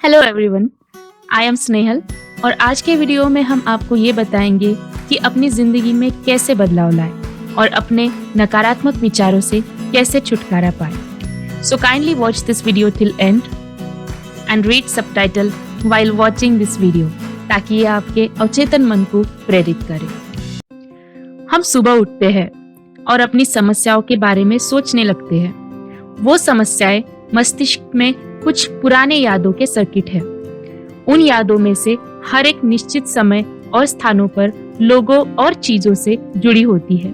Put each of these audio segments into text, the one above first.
Hello everyone, I am Snehal और आज के वीडियो में हम आपको ये बताएंगे कि अपनी ज़िंदगी में कैसे बदलाव लाएं और अपने नकारात्मक विचारों से कैसे छुटकारा पाएं। So kindly watch this video till and and read subtitle while watching this video ताकि ये आपके अवचेतन मन को प्रेरित करे। हम सुबह उठते हैं और अपनी समस्याओं के बारे में सोचने लगते हैं। वो समस्याएं मस्तिष्क में कुछ पुराने यादों के सर्किट है। उन यादों में से हर एक निश्चित समय और स्थानों पर लोगों और चीजों से जुड़ी होती है।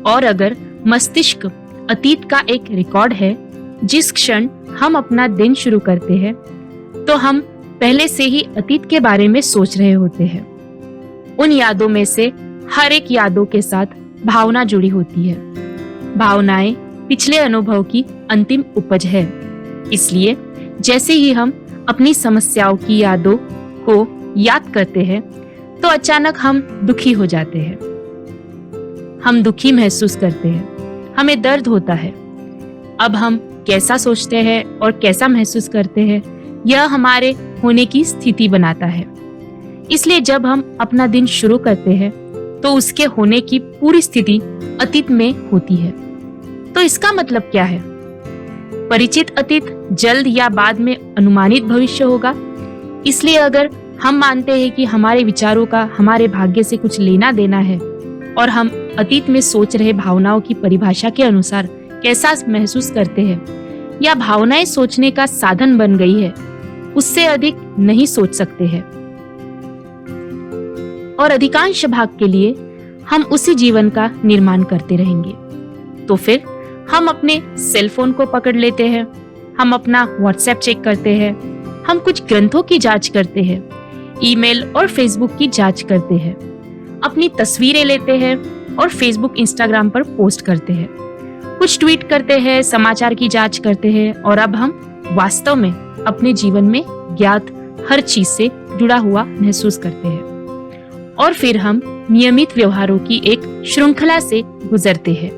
और अगर मस्तिष्क अतीत का एक रिकॉर्ड है, जिस क्षण हम अपना दिन शुरू करते हैं तो हम पहले से ही अतीत के बारे में सोच रहे होते हैं। उन यादों में से हर एक यादों के साथ भावना जुड़ी होती है। भावनाएं पिछले अनुभव की अंतिम उपज है। इसलिए जैसे ही हम अपनी समस्याओं की यादों को याद करते हैं तो अचानक हम दुखी हो जाते हैं। हम दुखी महसूस करते हैं, हमें दर्द होता है। अब हम कैसा सोचते हैं और कैसा महसूस करते हैं, यह हमारे होने की स्थिति बनाता है। इसलिए जब हम अपना दिन शुरू करते हैं तो उसके होने की पूरी स्थिति अतीत में होती है। तो इसका मतलब क्या है? परिचित अतीत जल्द या बाद में अनुमानित भविष्य होगा। इसलिए अगर हम मानते हैं कि हमारे विचारों का हमारे भाग्य से कुछ लेना देना है और हम अतीत में सोच रहे भावनाओं की परिभाषा के अनुसार कैसा महसूस करते हैं या भावनाएं सोचने का साधन बन गई है, उससे अधिक नहीं सोच सकते हैं। और अधिकांश भाग के लिए हम उसी जीवन का निर्माण करते रहेंगे। तो फिर हम अपने सेल फोन को पकड़ लेते हैं, हम अपना व्हाट्सएप चेक करते हैं, हम कुछ ग्रंथों की जांच करते हैं, ईमेल और फेसबुक की जांच करते हैं, अपनी तस्वीरें लेते हैं और फेसबुक इंस्टाग्राम पर पोस्ट करते हैं, कुछ ट्वीट करते हैं, समाचार की जांच करते हैं और अब हम वास्तव में अपने जीवन में ज्ञात हर चीज से जुड़ा हुआ महसूस करते हैं। और फिर हम नियमित व्यवहारों की एक श्रृंखला से गुजरते हैं।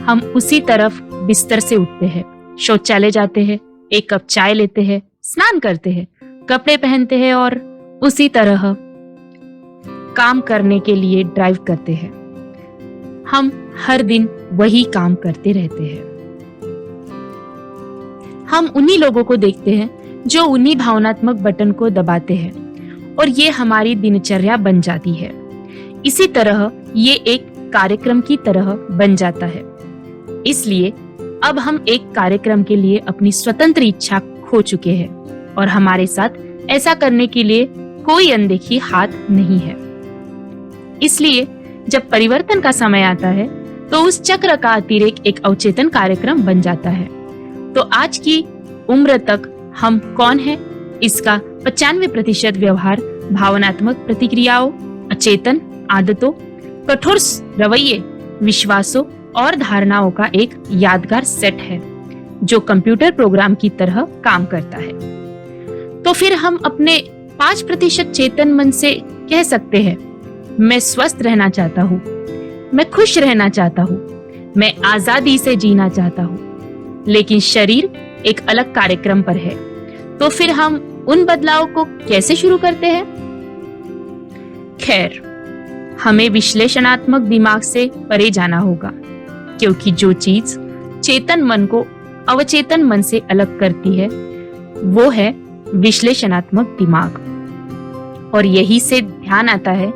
हम उसी तरफ बिस्तर से उठते हैं, शौचालय जाते हैं, एक कप चाय लेते हैं, स्नान करते हैं, कपड़े पहनते हैं और उसी तरह काम करने के लिए ड्राइव करते हैं। हम हर दिन वही काम करते रहते हैं। हम उन्हीं लोगों को देखते हैं जो उन्हीं भावनात्मक बटन को दबाते हैं और ये हमारी दिनचर्या बन जाती है। इसी तरह ये एक कार्यक्रम की तरह बन जाता है। इसलिए अब हम एक कार्यक्रम के लिए अपनी स्वतंत्र इच्छा खो चुके हैं और हमारे साथ ऐसा करने के लिए कोई अनदेखी हाथ नहीं है। इसलिए जब परिवर्तन का समय आता है तो उस चक्र का अतिरेक एक अवचेतन कार्यक्रम बन जाता है। तो आज की उम्र तक हम कौन है, इसका 95% व्यवहार भावनात्मक प्रतिक्रियाओं, अचेतन आदतों, कठोर रवैये, विश्वासों और धारणाओं का एक यादगार सेट है जो कंप्यूटर प्रोग्राम की तरह काम करता है। तो फिर हम अपने 5% चेतन मन से कह सकते हैं, मैं स्वस्थ रहना चाहता हूँ, मैं खुश रहना चाहता हूँ, मैं आजादी से जीना चाहता हूँ, लेकिन शरीर एक अलग कार्यक्रम पर है। तो फिर हम उन बदलावों को कैसे शुरू करते हैं? खैर, हमें विश्लेषणात्मक दिमाग से परे जाना होगा, क्योंकि जो चीज चेतन मन को अवचेतन मन से अलग करती है वो है विश्लेषणात्मक दिमाग। और यही से ध्यान आता है,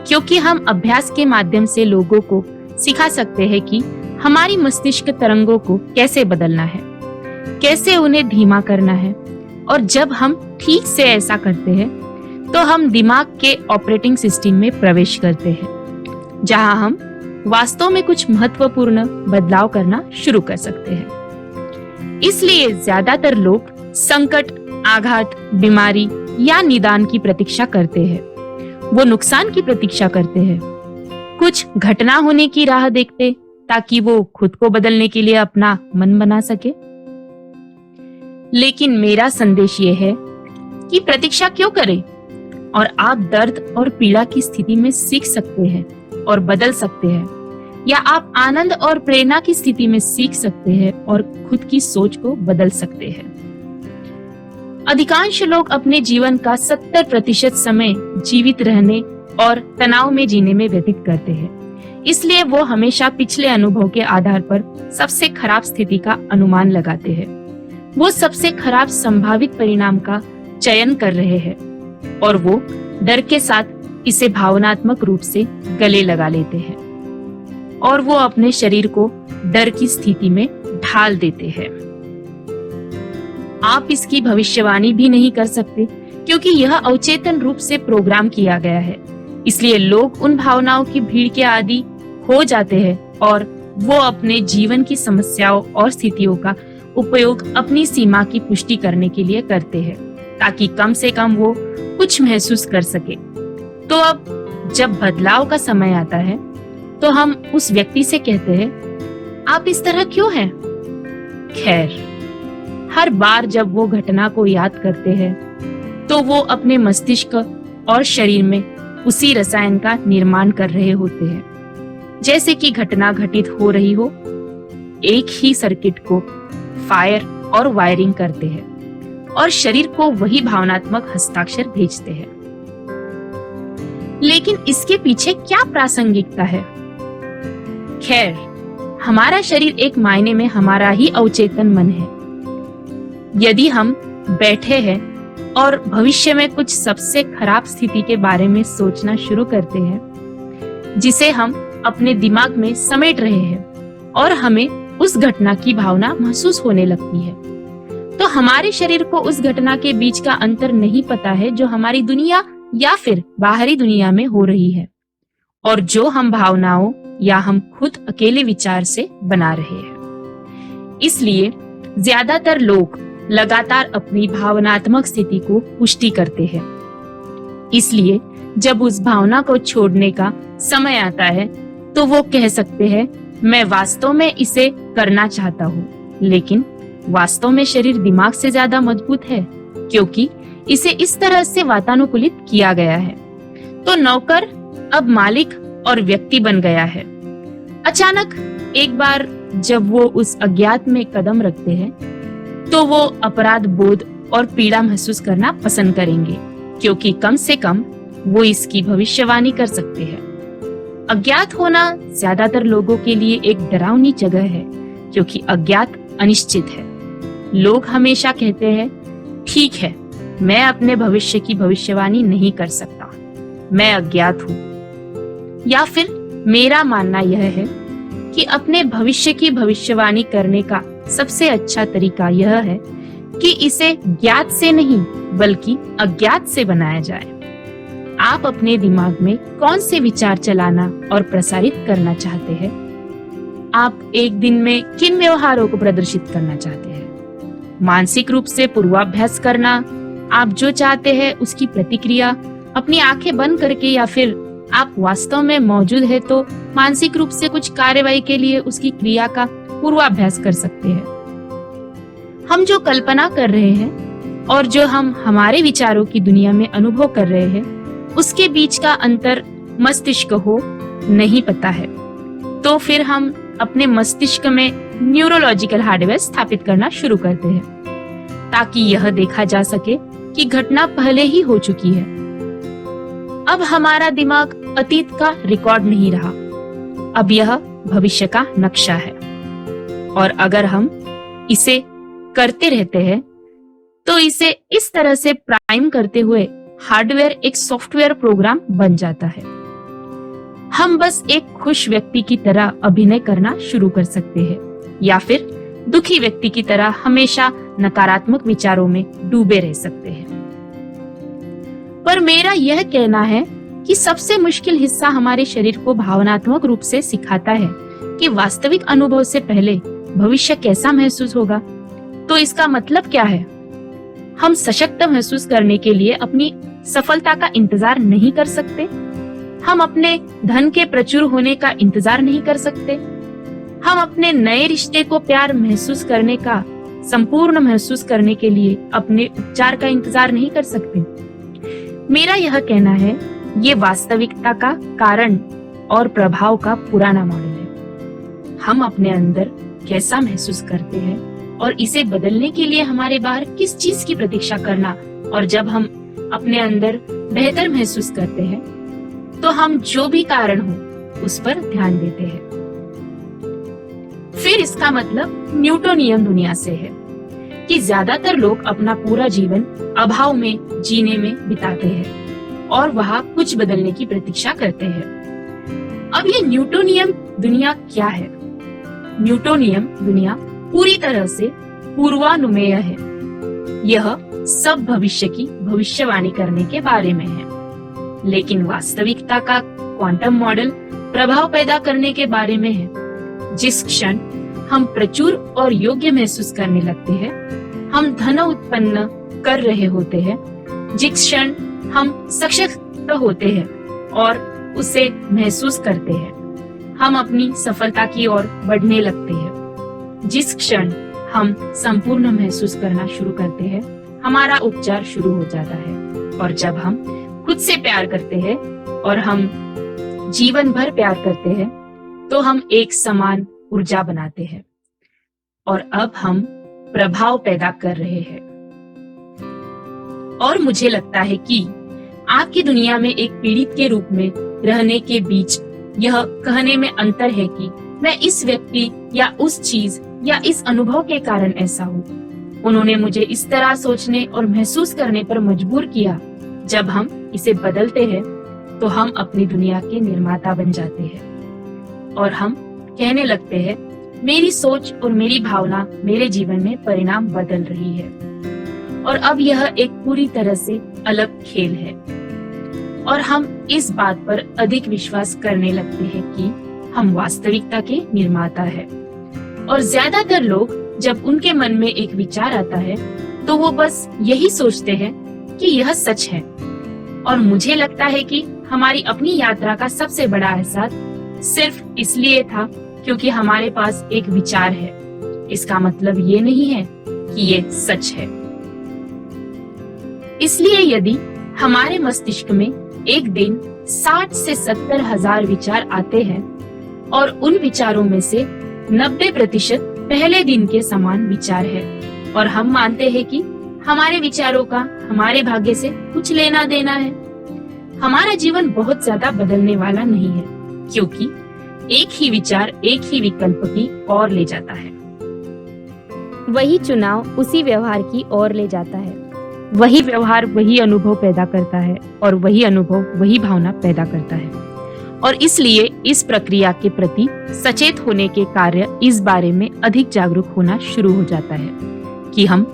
क्योंकि हम अभ्यास के माध्यम से लोगों को सिखा सकते हैं कि हमारी मस्तिष्क तरंगों को कैसे बदलना है, कैसे उन्हें धीमा करना है। और जब हम ठीक से ऐसा करते हैं तो हम दिमाग के ऑपरेटिंग सिस्टम में प्रवेश करते हैं, जहां हम वास्तव में कुछ महत्वपूर्ण बदलाव करना शुरू कर सकते हैं। इसलिए ज्यादातर लोग संकट, आघात, बीमारी या निदान की प्रतीक्षा करते हैं। वो नुकसान की प्रतीक्षा करते हैं, कुछ घटना होने की राह देखते ताकि वो खुद को बदलने के लिए अपना मन बना सके। लेकिन मेरा संदेश ये है कि प्रतीक्षा क्यों करें, और आप दर्द और पीड़ा की स्थिति में सीख सकते हैं और बदल सकते हैं, या आप आनंद और प्रेरणा की स्थिति में सीख सकते हैं और खुद की सोच को बदल सकते हैं। अधिकांश लोग अपने जीवन का 70% समय जीवित रहने और तनाव में जीने में व्यतीत करते हैं। इसलिए वो हमेशा पिछले अनुभव के आधार पर सबसे खराब स्थिति का अनुमान लगाते हैं। वो सबसे खराब संभावित परिणाम का चयन कर रहे हैं और वो डर के साथ इसे भावनात्मक रूप से गले लगा लेते हैं और वो अपने शरीर को डर की स्थिति में ढाल देते हैं। आप इसकी भविष्यवाणी भी नहीं कर सकते क्योंकि यह अवचेतन रूप से प्रोग्राम किया गया है। इसलिए लोग उन भावनाओं की भीड़ के आदी हो जाते हैं और वो अपने जीवन की समस्याओं और स्थितियों का उपयोग अपनी सीमा की पुष्टि करने के लिए करते हैं ताकि कम से कम वो कुछ महसूस कर सके। तो अब जब बदलाव का समय आता है तो हम उस व्यक्ति से कहते हैं, आप इस तरह क्यों हैं? खैर, हर बार जब वो घटना को याद करते हैं तो वो अपने मस्तिष्क और शरीर में उसी रसायन का निर्माण कर रहे होते हैं जैसे कि घटना घटित हो रही हो। एक ही सर्किट को फायर और वायरिंग करते हैं और शरीर को वही भावनात्मक हस्ताक्षर भेजते हैं। लेकिन इसके पीछे क्या प्रासंगिकता है? खैर, हमारा शरीर एक मायने में हमारा ही अवचेतन मन है। यदि हम बैठे हैं और भविष्य में कुछ सबसे खराब स्थिति के बारे में सोचना शुरू करते हैं जिसे हम अपने दिमाग में समेट रहे हैं और हमें उस घटना की भावना महसूस होने लगती है, तो हमारे शरीर को उस घटना के बीच का अंतर नहीं पता है जो हमारी दुनिया या फिर बाहरी दुनिया में हो रही है और जो हम भावनाओं या हम खुद अकेले विचार से बना रहे हैं। इसलिए ज्यादातर लोग लगातार अपनी भावनात्मक स्थिति को पुष्टि करते हैं। इसलिए जब उस भावना को छोड़ने का समय आता है तो वो कह सकते हैं, मैं वास्तव में इसे करना चाहता हूँ, लेकिन वास्तव में शरीर दिमाग से ज्यादा मजबूत है क्योंकि इसे इस तरह से वातानुकूलित किया गया है। तो नौकर अब मालिक और व्यक्ति बन गया है। अचानक एक बार जब वो उस अज्ञात में कदम रखते हैं तो वो अपराध बोध और पीड़ा महसूस करना पसंद करेंगे क्योंकि कम से कम वो इसकी भविष्यवाणी कर सकते हैं। अज्ञात होना ज्यादातर लोगों के लिए एक डरावनी जगह है क्योंकि अज्ञात अनिश्चित है। लोग हमेशा कहते हैं, ठीक है, मैं अपने भविष्य की भविष्यवाणी नहीं कर सकता, मैं अज्ञात हूँ। या फिर मेरा मानना यह है कि अपने भविष्य की भविष्यवाणी करने का सबसे अच्छा तरीका यह है कि इसे ज्ञात से नहीं बल्कि अज्ञात से बनाया जाए। आप अपने दिमाग में कौन से विचार चलाना और प्रसारित करना चाहते हैं? आप एक दिन में किन व्यवहारों को प्रदर्शित करना चाहते हैं? मानसिक रूप से पूर्वाभ्यास करना, आप जो चाहते हैं उसकी प्रतिक्रिया अपनी आंखें बंद करके, या फिर आप वास्तव में मौजूद है तो मानसिक रूप से कुछ कार्यवाही के लिए उसकी क्रिया का पूर्वाभ्यास कर सकते हैं। हम जो कल्पना कर रहे हैं और जो हम हमारे विचारों की दुनिया में अनुभव कर रहे हैं उसके बीच का अंतर मस्तिष्क को नहीं पता है। तो फिर हम अपने मस्तिष्क में न्यूरोलॉजिकल हार्डवेयर स्थापित करना शुरू करते हैं ताकि यह देखा जा सके कि घटना पहले ही हो चुकी है। अब हमारा दिमाग अतीत का रिकॉर्ड नहीं रहा, अब यह भविष्य का नक्शा है। और अगर हम इसे करते रहते हैं तो इसे इस तरह से प्राइम करते हुए हार्डवेयर एक सॉफ्टवेयर प्रोग्राम बन जाता है। हम बस एक खुश व्यक्ति की तरह अभिनय करना शुरू कर सकते हैं या फिर दुखी व्यक्ति की तरह हमेशा नकारात्मक विचारों में डूबे रह सकते हैं। पर मेरा यह कहना है कि सबसे मुश्किल हिस्सा हमारे शरीर को भावनात्मक रूप से सिखाता है कि वास्तविक अनुभव से पहले भविष्य कैसा महसूस होगा। तो इसका मतलब क्या है? हम सशक्त महसूस करने के लिए अपनी सफलता का इंतजार नहीं कर सकते, हम अपने धन के प्रचुर होने का इंतजार नहीं कर सकते, हम अपने नए रिश्ते को प्यार महसूस करने का, संपूर्ण महसूस करने के लिए अपने उपचार का इंतजार नहीं कर सकते। मेरा यह कहना है, ये वास्तविकता का कारण और प्रभाव का पुराना मॉडल है। हम अपने अंदर कैसा महसूस करते हैं और इसे बदलने के लिए हमारे बाहर किस चीज की प्रतीक्षा करना, और जब हम अपने अंदर बेहतर महसूस करते हैं तो हम जो भी कारण हो उस पर ध्यान देते हैं। फिर इसका मतलब न्यूटोनियन दुनिया से है कि ज्यादातर लोग अपना पूरा जीवन अभाव में जीने में बिताते हैं और वहां कुछ बदलने की प्रतीक्षा करते हैं। अब ये न्यूटोनियन दुनिया क्या है? न्यूटोनियन दुनिया पूरी तरह से पूर्वानुमेय है। यह सब भविष्य की भविष्यवाणी करने के बारे में है, लेकिन वास्तविकता का क्वांटम मॉडल प्रभाव पैदा करने के बारे में है। जिस क्षण हम प्रचुर और योग्य महसूस करने लगते हैं, हम धन उत्पन्न कर रहे होते हैं। जिस क्षण हम सशक्त होते हैं और उसे महसूस करते हैं, हम अपनी सफलता की ओर बढ़ने लगते हैं। जिस क्षण हम संपूर्ण महसूस करना शुरू करते हैं, हमारा उपचार शुरू हो जाता है। और जब हम खुद से प्यार करते हैं और हम जीवन भर प्यार करते हैं, तो हम एक समान ऊर्जा बनाते हैं और अब हम प्रभाव पैदा कर रहे हैं। और मुझे लगता है कि आपकी दुनिया में एक पीड़ित के रूप में रहने के बीच यह कहने में अंतर है कि मैं इस व्यक्ति या उस चीज या इस अनुभव के कारण ऐसा हूँ। उन्होंने मुझे इस तरह सोचने और महसूस करने पर मजबूर किया। जब हम इसे बदलते हैं तो हम अपनी दुनिया के निर्माता बन जाते हैं और हम कहने लगते हैं, मेरी सोच और मेरी भावना मेरे जीवन में परिणाम बदल रही है। और अब यह एक पूरी तरह से अलग खेल है और हम इस बात पर अधिक विश्वास करने लगते हैं कि हम वास्तविकता के निर्माता हैं। और ज्यादातर लोग जब उनके मन में एक विचार आता है तो वो बस यही सोचते हैं कि यह सच है। और मुझे लगता है कि हमारी अपनी यात्रा का सबसे बड़ा एहसास सिर्फ इसलिए था क्योंकि हमारे पास एक विचार है। इसका मतलब ये नहीं है कि ये सच है। इसलिए यदि हमारे मस्तिष्क में एक दिन 60 से 70 हजार विचार आते हैं और उन विचारों में से 90% पहले दिन के समान विचार है, और हम मानते हैं कि हमारे विचारों का हमारे भाग्य से कुछ लेना देना है, हमारा जीवन बहुत ज्यादा बदलने वाला नहीं है, क्योंकि एक ही विचार एक ही विकल्प की ओर ले जाता है। वही चुनाव उसी व्यवहार की ओर ले जाता है। वही व्यवहार वही अनुभव पैदा करता है और वही अनुभव वही भावना पैदा करता है। और इसलिए इस प्रक्रिया के प्रति सचेत होने के कार्य इस बारे में अधिक जागरूक होना शुरू हो जाता है कि हम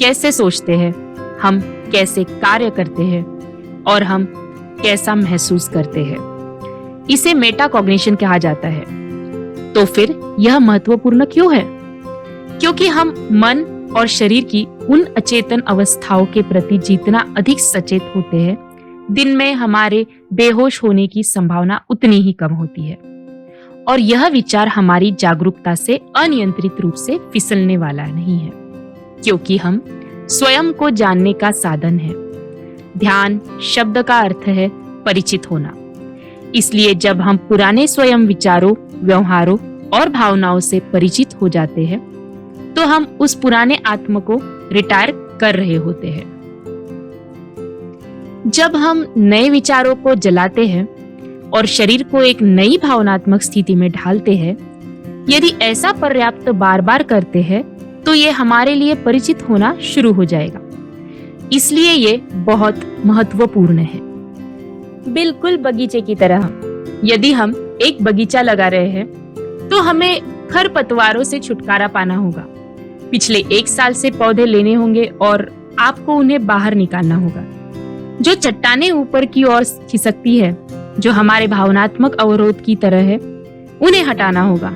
कैसे सोचते हैं, हम कैसे कार्य करते हैं और हम कैसा महसूस करते हैं। इसे मेटा कॉग्निशन कहा जाता है। तो फिर यह महत्वपूर्ण क्यों है? क्योंकि हम मन और शरीर की उन अचेतन अवस्थाओं के प्रति जितना अधिक सचेत होते हैं, दिन में हमारे बेहोश होने की संभावना उतनी ही कम होती है। और यह विचार हमारी जागरूकता से अनियंत्रित रूप से फिसलने वाला नहीं है, क्योंकि हम स्वयं को जानने का साधन है। ध्यान शब्द का अर्थ है परिचित होना। इसलिए जब हम पुराने स्वयं विचारों, व्यवहारों और भावनाओं से परिचित हो जाते हैं, तो हम उस पुराने आत्मा को रिटायर कर रहे होते हैं। जब हम नए विचारों को जलाते हैं और शरीर को एक नई भावनात्मक स्थिति में ढालते हैं, यदि ऐसा पर्याप्त बार बार करते हैं, तो ये हमारे लिए परिचित होना शुरू हो जाएगा। इसलिए ये बहुत महत्वपूर्ण है। बिल्कुल बगीचे की तरह। यदि हम एक बगीचा लगा रहे हैं, तो हमें खरपतवारों से छुटकारा पाना होगा। पिछले 1 साल से पौधे लेने होंगे और आपको उन्हें बाहर निकालना होगा। जो चट्टानें ऊपर की ओर खिसकती है, जो हमारे भावनात्मक अवरोध की तरह है, उन्हें हटाना होगा।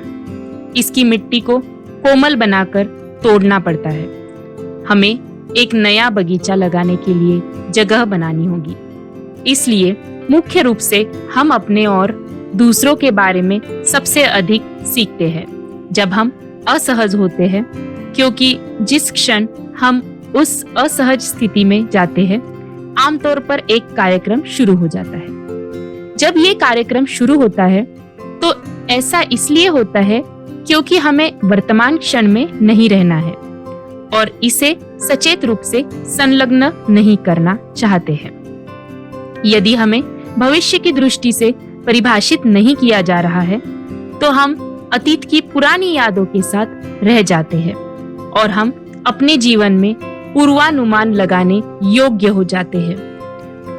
इसकी मिट्टी को कोमल बनाकर तोड़ना पड़ता है। हमें एक नया बगीचा लगाने के लिए जगह बनानी होगी। इसलिए मुख्य रूप से हम अपने और दूसरों के बारे में सबसे अधिक सीखते हैं जब हम असहज होते हैं, क्योंकि जिस क्षण हम उस असहज स्थिति में जाते हैं, आमतौर पर एक कार्यक्रम शुरू हो जाता है। जब ये कार्यक्रम शुरू होता है तो ऐसा इसलिए होता है क्योंकि हमें वर्तमान क्षण में नहीं रहना है, और इसे सचेत रूप से संलग्न नहीं करना चाहते हैं। यदि हमें भविष्य की दृष्टि से परिभाषित नहीं किया जा रहा है तो हम अतीत की पुरानी यादों के साथ रह जाते हैं और हम अपने जीवन में पूर्वानुमान लगाने योग्य हो जाते हैं।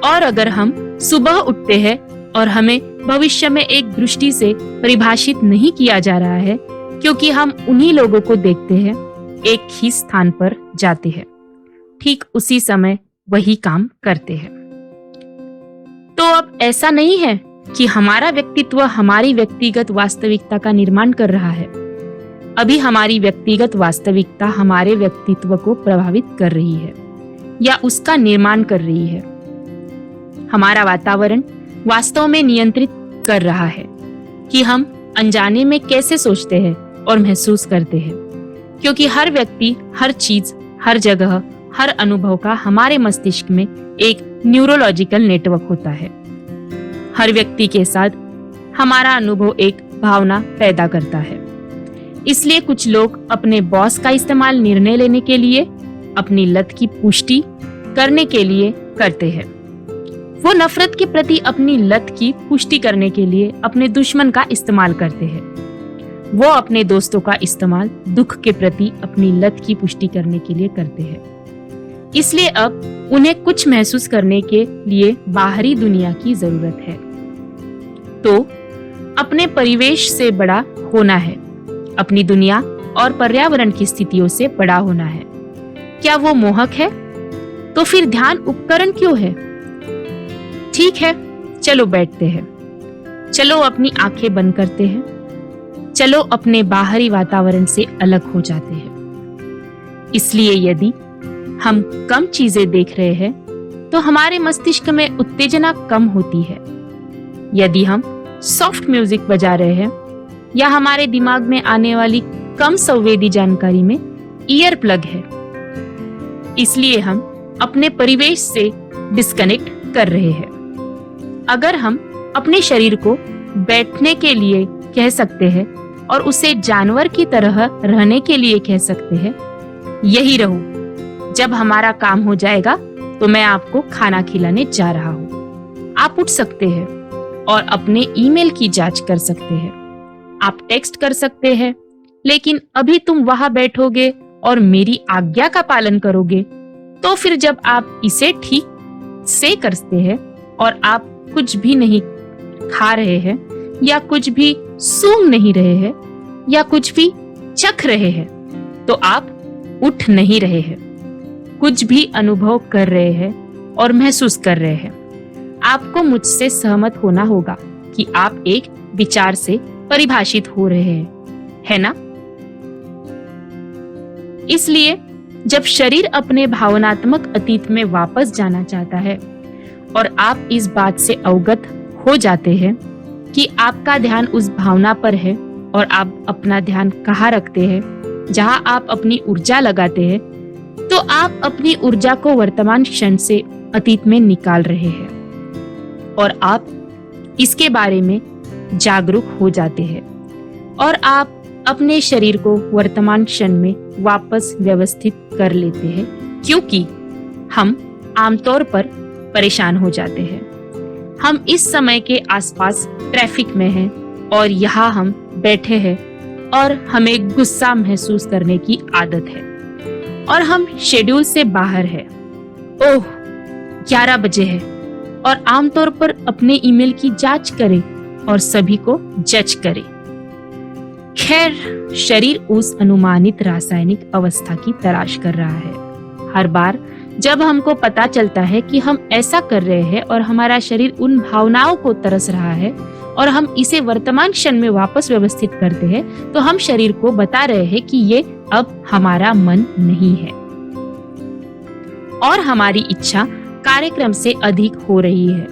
और अगर हम सुबह उठते हैं और हमें भविष्य में एक दृष्टि से परिभाषित नहीं किया जा रहा है, क्योंकि हम उन्हीं लोगों को देखते हैं एक ही स्थान पर जाते हैं, ठीक उसी समय वही काम करते हैं। तो अब ऐसा नहीं है कि हमारा व्यक्तित्व हमारी व्यक्तिगत वास्तविकता का निर्माण कर रहा है। अभी हमारी व्यक्तिगत वास्तविकता हमारे व्यक्तित्व को प्रभावित कर रही है या उसका निर्माण कर रही है। हमारा वातावरण वास्तव में नियंत्रित कर रहा है कि हम अनजाने में कैसे सोचते हैं और महसूस करते हैं, क्योंकि हर व्यक्ति, हर चीज, हर जगह, हर अनुभव का हमारे मस्तिष्क में एक न्यूरोलॉजिकल नेटवर्क होता है। हर व्यक्ति के साथ हमारा अनुभव एक भावना पैदा करता है। इसलिए कुछ लोग अपने बॉस का इस्तेमाल निर्णय लेने के लिए, अपनी लत की पुष्टि करने के लिए करते हैं। वो नफरत के प्रति अपनी लत की पुष्टि करने के लिए अपने दुश्मन का इस्तेमाल करते हैं। वो अपने दोस्तों का इस्तेमाल दुख के प्रति अपनी लत की पुष्टि करने के लिए करते हैं। इसलिए अब उन्हें कुछ महसूस करने के लिए बाहरी दुनिया की जरूरत है। तो अपने परिवेश से बड़ा होना है, अपनी दुनिया और पर्यावरण की स्थितियों से बड़ा होना है। क्या वो मोहक है? तो फिर ध्यान उपकरण क्यों है? ठीक है, चलो बैठते हैं। चलो अपनी आंखें बंद करते हैं। चलो अपने बाहरी वातावरण से अलग हो जाते हैं। इसलिए यदि हम कम चीजें देख रहे हैं तो हमारे मस्तिष्क में उत्तेजना कम होती है। यदि हम सॉफ्ट म्यूजिक बजा रहे हैं या हमारे दिमाग में आने वाली कम संवेदी जानकारी में ईयर प्लग है, इसलिए हम अपने परिवेश से डिस्कनेक्ट कर रहे हैं। अगर हम अपने शरीर को बैठने के लिए कह सकते हैं और उसे जानवर की तरह रहने के लिए कह सकते हैं, यही रहो, जब हमारा काम हो जाएगा तो मैं आपको खाना खिलाने जा रहा हूँ। आप उठ सकते हैं और अपने ईमेल की जांच कर सकते हैं। आप टेक्स्ट कर सकते हैं, लेकिन अभी तुम वहां बैठोगे और मेरी आज्ञा का पालन करोगे। तो फिर जब आप इसे ठीक से करते हैं और आप कुछ भी नहीं खा रहे हैं या कुछ भी सूंघ नहीं रहे हैं या कुछ भी चख रहे हैं, तो आप उठ नहीं रहे हैं, कुछ भी अनुभव कर रहे हैं और महसूस कर रहे हैं। आपको मुझसे सहमत होना होगा कि आप एक विचार से परिभाषित हो रहे हैं, है ना? इसलिए जब शरीर अपने भावनात्मक अतीत में वापस जाना चाहता है और आप इस बात से अवगत हो जाते हैं कि आपका ध्यान उस भावना पर है और आप अपना ध्यान कहाँ रखते हैं, जहां आप अपनी ऊर्जा लगाते हैं, तो आप अपनी ऊर्जा को वर्तमान क्षण से अतीत में निकाल रहे हैं और आप इसके बारे में जागरूक हो जाते हैं और आप अपने शरीर को वर्तमान क्षण में वापस व्यवस्थित कर लेते हैं, क्योंकि हम आमतौर पर परेशान हो जाते हैं। हम इस समय के आसपास ट्रैफिक में हैं और यहाँ हम बैठे हैं और हमें गुस्सा महसूस करने की आदत है और हम शेड्यूल से बाहर हैं। ओह, 11 बजे है और आमतौर पर अपने ईमेल की जांच करें और सभी को जज करें। खैर, शरीर उस अनुमानित रासायनिक अवस्था की तलाश कर रहा है। हर बार जब हमको पता चलता है कि हम ऐसा कर रहे हैं और हमारा शरीर उन भावनाओं को तरस रहा है और हम इसे वर्तमान क्षण में वापस व्यवस्थित करते हैं, तो हम शरीर को बता रहे हैं कि ये अब हमारा मन नहीं है और हमारी इच्छा कार्यक्रम से अधिक हो रही है।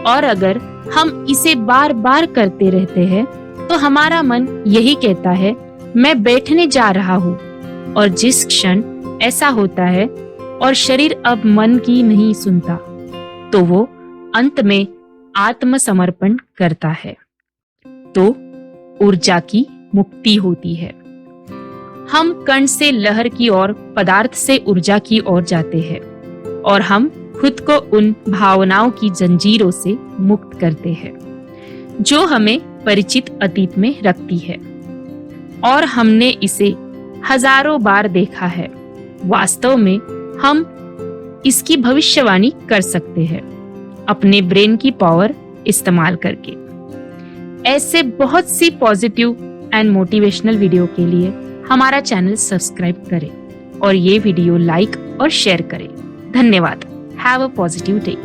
और अगर हम इसे बार बार करते रहते हैं तो हमारा मन यही कहता है, मैं बैठने जा रहा हूँ। और जिस क्षण ऐसा होता है और शरीर अब मन की नहीं सुनता, तो वो अंत में आत्मसमर्पण करता है, तो ऊर्जा की मुक्ति होती है। हम कण से लहर की ओर, पदार्थ से ऊर्जा की ओर जाते हैं और हम खुद को उन भावनाओं की जंजीरों से मुक्त करते हैं जो हमें परिचित अतीत में रखती है, और हमने इसे हजारों बार देखा है। वास्तव में हम इसकी भविष्यवाणी कर सकते हैं अपने ब्रेन की पावर इस्तेमाल करके। ऐसे बहुत सी पॉजिटिव एंड मोटिवेशनल वीडियो के लिए हमारा चैनल सब्सक्राइब करें और ये वीडियो लाइक और शेयर करें। धन्यवाद। Have a positive day.